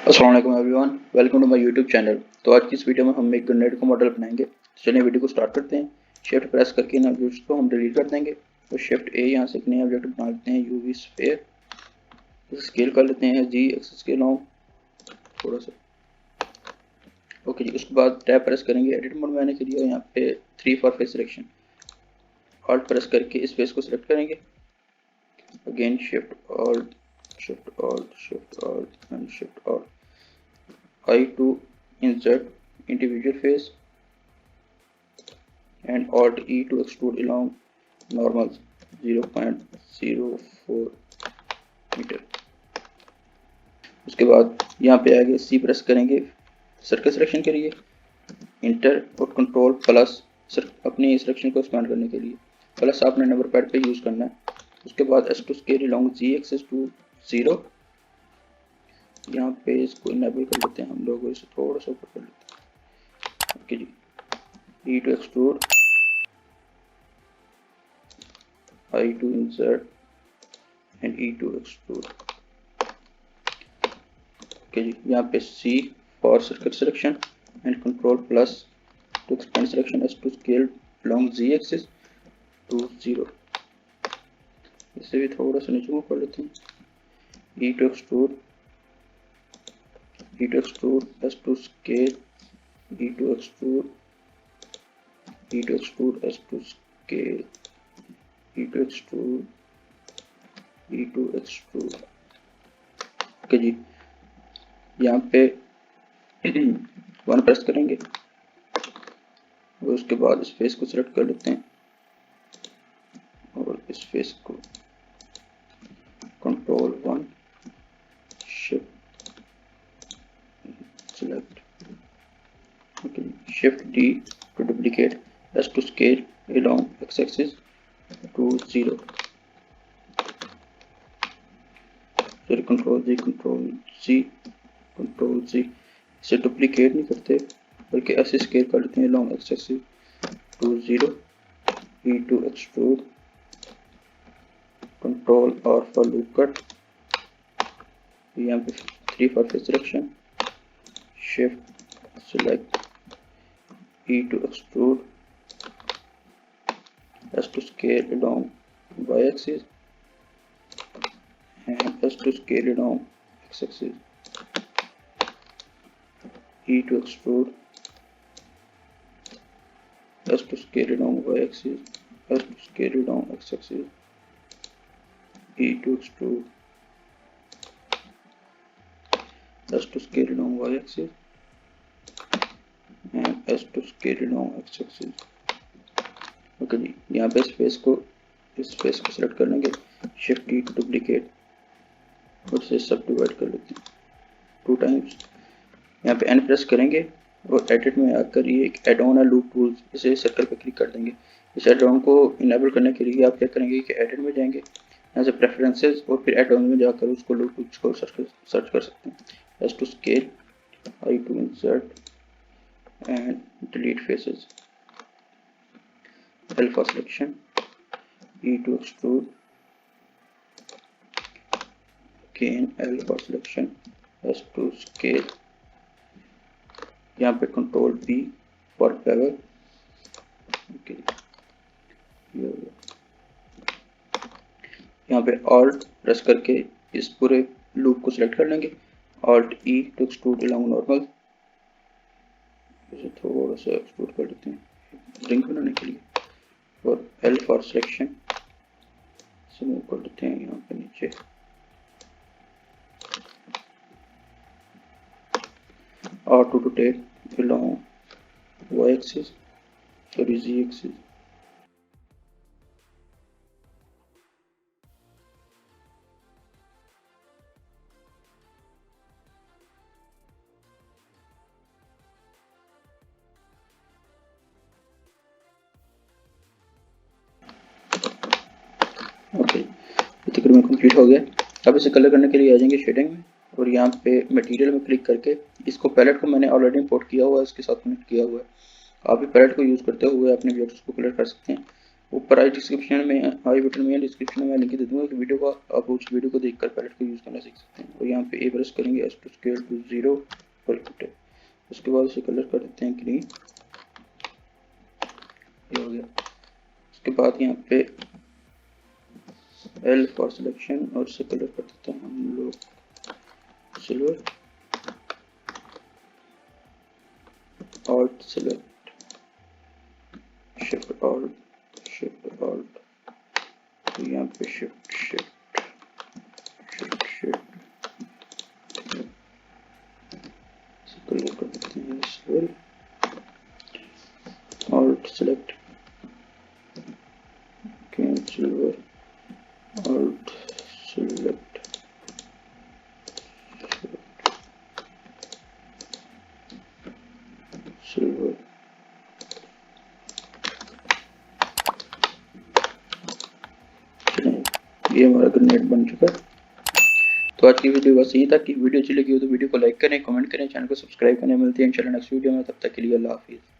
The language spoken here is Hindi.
अस्सलाम वालेकुम everyone, welcome to my YouTube channel. तो आज की इस वीडियो में हम एक ग्रेनेड का मॉडल बनाएंगे। तो चलिए वीडियो को स्टार्ट करते हैं। शिफ्ट प्रेस करके इन ऑब्जेक्ट्स को हम डिलीट कर देंगे और शिफ्ट ए यहाँ से एक नया ऑब्जेक्ट बना लेते हैं यूवी स्फीयर। स्केल कर लेते हैं जी एक्सिस के लॉन्ग थोड़ा सा। ओके जी, उसके बाद टैब प्रेस करेंगे एडिट मोड में आने के लिए और यहाँ पे 3 for face selection. Alt press करके इस फेस को सिलेक्ट करेंगे। Again shift alt shift alt shift alt and shift alt I to insert individual face and Alt E to extrude along normal 0.04 metre. उसके बाद यहाँ पे आगे C प्रेस करेंगे सर्कल सिलेक्शन के लिए, इंटर और कंट्रोल प्लस अपनी सिलेक्शन को एक्सपेंड करने के लिए, प्लस आपने नंबर पैड पे यूज़ करना है। उसके बाद S to scale along Z axis to 0। यहाँ पे इसको इनेबल कर लेते हैं हम लोग, इसे थोड़ा सा ऊपर कर लेते हैं। ओके जी, E to extrude, I to insert and E to extrude। Okay ji, यहाँ पे C for circle selection and control plus to expand selection as to scale along Z axis to 0। इसे भी थोड़ा सा नीचे कर लेते हैं। E to extrude as to scale, E to extrude as to scale, E to extrude। Okay ji, यहाँ पे 1 प्रेस करेंगे और उसके बाद इस फेस को सिलेक्ट कर लेते हैं और इस फेस को control 1 shift select, shift D to duplicate S to scale along X axis to 0। फिर कंट्रोल जी इसे डुप्लीकेट नहीं करते बल्कि ऐसे स्केल कर लेते हैं along X axis to 0। E to extrude, control और फॉर लूप कट, यहाँ पे 3 for face selection, shift select E to extrude S to scale along y axis and S to scale along x axis, E to extrude S to scale along y axis, S to scale along x axis, E to extrude S to scale along y axis and S to scale along x axis। Okay ji, यहाँ पे इस फेस को सिलेक्ट कर लेंगे, शिफ्ट डी टू डुप्लीकेट और इसे सब डिवाइड कर लेते हैं 2 टाइम्स। यहाँ पे एन प्रेस करेंगे और एडिट में आकर ये एक एड ऑन है लूप टूल्स, इसे सर्कल पे क्लिक कर देंगे। इस एड ऑन को इनेबल करने के लिए आप क्या करेंगे कि एडिट में जाएंगे, यहाँ से प्रेफरेंसेस और फिर एड ऑन में जाकर उसको लूप टूल्स को सर्च कर सकते हैं। S to scale, I to insert and delete faces, L for selection, E to extrude, again L for selection, S to scale, यहाँ पे control B for bevel। okay, यहाँ पे Alt प्रेस करके इस पूरे लूप को सिलेक्ट कर लेंगे, Alt E to extrude along normal, इसे थोड़ा सा एक्सट्रूड कर लेते हैं रिंग बनाने के लिए, और L फॉर सिलेक्शन से मूव कर लेते हैं यहाँ पे नीचे। R to rotate along Y axis, sorry Z axis, okay तकरीबन कंप्लीट हो गया। अब इसे कलर करने के लिए आ जाएंगे शेडिंग में और यहाँ पे मटेरियल में क्लिक करके इसको पैलेट को मैंने ऑलरेडी इंपोर्ट किया हुआ है, इसके साथ कनेक्ट किया हुआ है। आप भी पैलेट को यूज़ करते हुए अपने ऑब्जेक्ट्स को कलर कर सकते हैं। ऊपर आई डिस्क्रिप्शन में, आई बटन में या डिस्क्रिप्शन में लिंक दे दूंगा कि वीडियो का, आप उस वीडियो को देखकर पैलेट को यूज़ करना सीख सकते हैं। और यहाँ पे ए प्रेस करेंगे, एस टू स्केल टू 0 पर कट। उसके बाद उसे कलर कर देते हैं ग्रीन, ये हो गया। उसके बाद यहाँ पे एल फॉर सिलेक्शन और उसे कलर कर देते हैं हम लोग silver, alt select, shift alt, shift alt, तो यहाँ पे shift shift shift shift colour कर देते हैं silver, alt select, silver, alt select, silver. ये हमारा ग्रेनेड बन चुका है। तो आज की वीडियो बस यही था। कि वीडियो अच्छी लगी हो तो वीडियो को लाइक करें, कमेंट करें, चैनल को सब्सक्राइब करें। मिलते हैं इंशाल्लाह नेक्स्ट वीडियो में, तब तक के लिए अल्लाह हाफिज़।